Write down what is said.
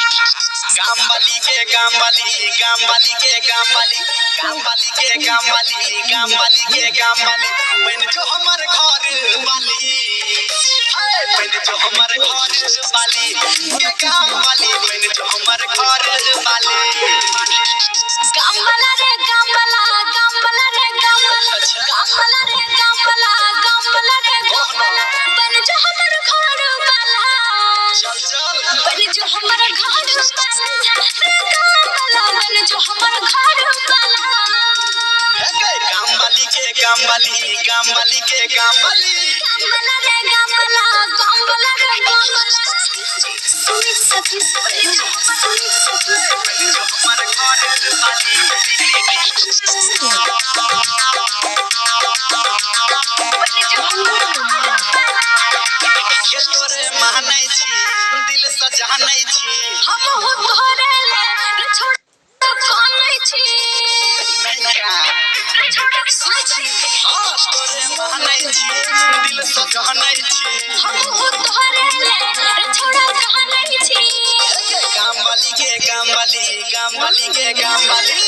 गामवाली के गामवाली गामवाली के गामवाली गामवाली के गामवाली गामवाली के गामवाली बन जो हमर घर वाली बन जो हमर घर वाली के गामवाली बन जो हमर घर वाली गामवाला रे गामवाला गामवाला रे गामवाला गामवाला रे गामवाला गामवाला रे गामवाला बन जो हमर घर वाला चल चल बन जो हमर घर वाला रे गामवाला बन जो हमर घर वाला गामवाली के गामवाली गामवाली के गामवाली गामवाला रे गामवाला गामवाला रे गामवाला सुनी सखी सुनी सखी हमर घर वाली तोरे मानै छी दिल से जानै छी हम हो तोरे ले छोड़ कानै छी सुनै छी तोरे मानै छी दिल से जानै छी हम हो तोरे ले छोड़ कानै छी गामवाली के गामवाली गामवाली के गामवाली